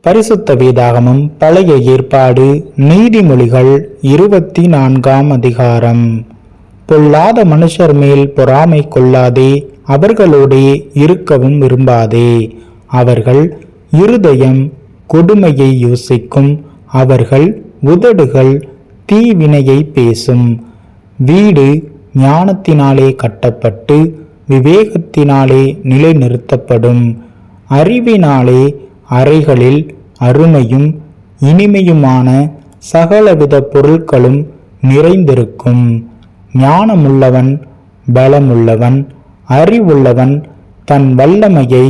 பரிசுத்த வேதாகமம் பழைய ஏற்பாடு நீதிமொழிகள் 24ஆம் அதிகாரம். பொல்லாத மனுஷர் மேல் பொறாமை கொள்ளாதே, அவர்களோடே இருக்கவும் விரும்பாதே. அவர்கள் இருதயம் கொடுமையை யோசிக்கும், அவர்கள் உதடுகள் தீவினையை பேசும். வீடு ஞானத்தினாலே கட்டப்பட்டு விவேகத்தினாலே நிலைநிறுத்தப்படும். அறிவினாலே அறைகளில் அருமையும் இனிமையுமான சகலவித பொருட்களும் நிறைந்திருக்கும். ஞானமுள்ளவன் பலமுள்ளவன், அறிவுள்ளவன் தன் வல்லமையை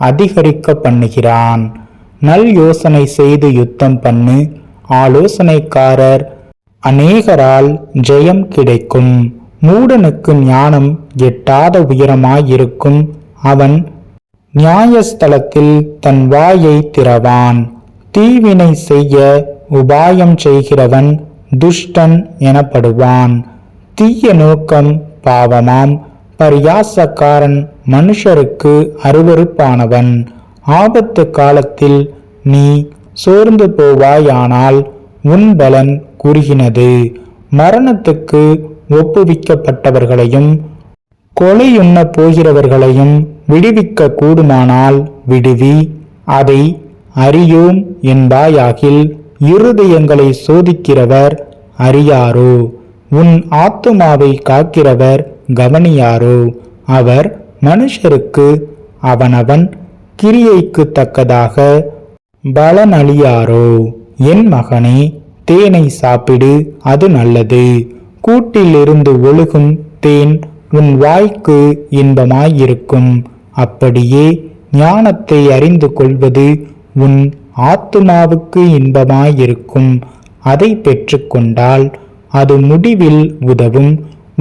அதிகரிக்க பண்ணுகிறான். நல் யோசனை செய்து யுத்தம் பண்ணு, ஆலோசனைக்காரர் அநேகரால் ஜெயம் கிடைக்கும். மூடனுக்கு ஞானம் எட்டாத உயரமாயிருக்கும், அவன் நியாயஸ்தலத்தில் தன் வாயை திறவான். தீவினை செய்ய உபாயம் செய்கிறவன் துஷ்டன் எனப்படுவான். தீய நோக்கம் பாவமாம், பரியாசக்காரன் மனுஷருக்கு அருவருப்பானவன். ஆபத்து காலத்தில் நீ சோர்ந்து போவாயானால் உன் பலன் குறுகினது. மரணத்துக்கு ஒப்புவிக்கப்பட்டவர்களையும் கொலையுண்ண போகிறவர்களையும் விடுவிக்க கூடுமானால் விடுவி. அதை அறியோம் என்பாயாகில் இருதயங்களை சோதிக்கிறவர் அறியாரோ? உன் ஆத்துமாவை காக்கிறவர் கவனியாரோ? அவர் மனுஷருக்கு அவனவன் கிரியைக்கு தக்கதாக பலனளியாரோ? என் மகனே, தேனை சாப்பிடு, அது நல்லது. கூட்டிலிருந்து ஒழுகும் தேன் உன் வாய்க்கு இன்பமாயிருக்கும். அப்படியே ஞானத்தை அறிந்து கொள்வது உன் ஆத்துமாவுக்கு இன்பமாயிருக்கும். அதை பெற்றுக்கொண்டால் அது முடிவில் உதவும்.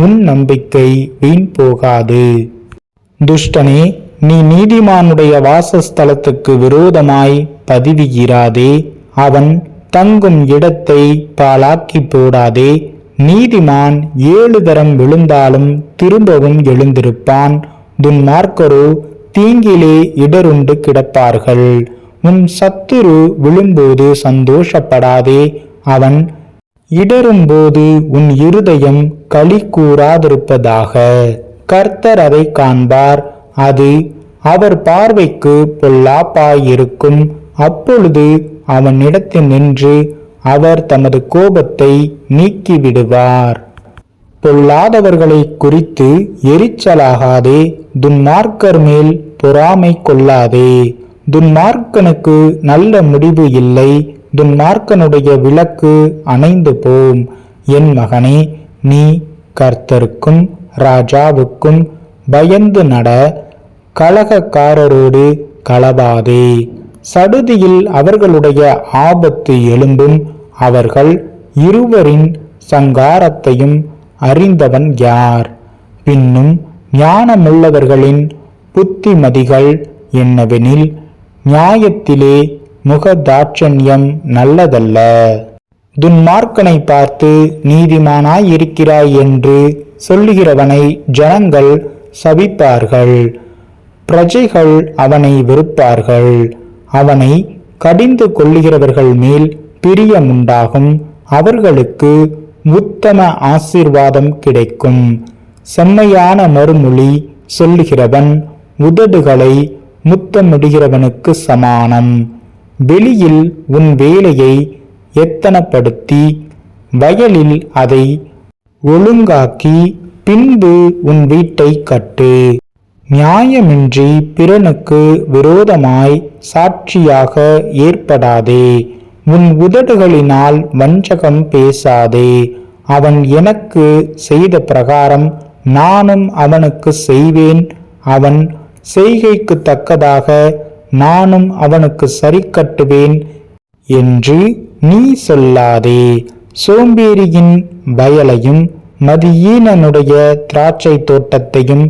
உன் நம்பிக்கை வீண் போகாது. துஷ்டனே, நீ நீதிமானுடைய வாசஸ்தலத்துக்கு விரோதமாய் பதிவுகிறாதே. அவன் தங்கும் இடத்தை பாழாக்கி போடாதே. நீதிமான் 7 தரம் விழுந்தாலும் திரும்பவும் எழுந்திருப்பான். துன்மார்க்கரோ தீங்கிலே இடருண்டு கிடப்பார்கள். உன் சத்துரு விழும்போது சந்தோஷப்படாதே, அவன் இடரும்போது உன் இருதயம் களி கூறாதிருப்பதாக. கர்த்தர் அதை காண்பார், அது அவர் பார்வைக்கு பொல்லாப்பாயிருக்கும். அப்பொழுது அவனிடத்தில் நின்று அவர் தமது கோபத்தை நீக்கிவிடுவார். பொல்லாதவர்களை குறித்து எரிச்சலாகாதே, துன்மார்க்கர் மேல் பொறாமை கொள்ளாதே. துன்மார்க்கனுக்கு நல்ல முடிவு இல்லை, துன்மார்க்கனுடைய விளக்கு அணைந்து போம். என் மகனே, நீ கர்த்தருக்கும் ராஜாவுக்கும் பயந்து நட. கலகக்காரரோடு கலவாதே. சடுதியில் அவர்களுடைய ஆபத்து எழும்பும். அவர்கள் இருவரின் சங்காரத்தையும் அறிந்தவன் யார்? பின்னும் ஞானமுள்ளவர்களின் புத்திமதிகள் என்னவெனில், நியாயத்திலே முகதாட்சண்யம் நல்லதல்ல. துன்மார்க்கனை பார்த்து நீதிமானாயிருக்கிறாய் என்று சொல்லுகிறவனை ஜனங்கள் சபிப்பார்கள். பிரஜைகள் அவனை வெறுப்பார்கள். அவனை கடிந்து கொள்ளுகிறவர்கள் மேல் பிரியமுண்டாகும். அவர்களுக்கு உத்தம ஆசீர்வாதம் கிடைக்கும். செம்மையான மறுமொழி சொல்லுகிறவன் உதடுகளை முத்தமிடுகிறவனுக்கு சமானம். வெளியில் உன் வேலையை எத்தனப்படுத்தி வயலில் அதை ஒழுங்காக்கி பின்பு உன் வீட்டை கட்டு. நியாயமின்றி பிறனுக்கு விரோதமாய் சாட்சியாக ஏற்படாதே. உன் உதடுகளினால் வஞ்சகம் பேசாதே. அவன் எனக்கு செய்த பிரகாரம் நானும் அவனுக்கு செய்வேன், அவன் செய்கைக்கு தக்கதாக நானும் அவனுக்கு சரி கட்டுவேன் என்று நீ சொல்லாதே. சோம்பேறியின் வயலையும் மதியீனனுடைய திராட்சை தோட்டத்தையும்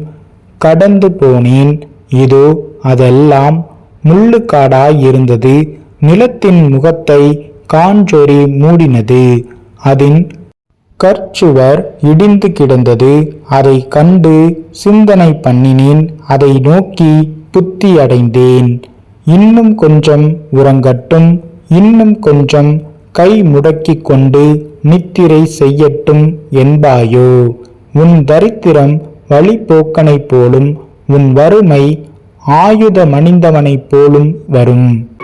கடந்து போனேன். இதோ அதெல்லாம் முள்ளுக்காடாயிருந்தது. நிலத்தின் முகத்தை காஞ்சொறி மூடினது. அதன் கற்சுவர் இடிந்து கிடந்தது. அதை கண்டு சிந்தனை பண்ணினேன். அதை நோக்கி புத்தி அடைந்தேன். இன்னும் கொஞ்சம் உறங்கட்டும், இன்னும் கொஞ்சம் கை முடக்கிக் கொண்டு நித்திரை செய்யட்டும் என்பாயோ? உன் தரித்திரம் வழிபோக்கனைப் போலும், உன் வறுமை ஆயுதமணிந்தவனைப் போலும் வரும்.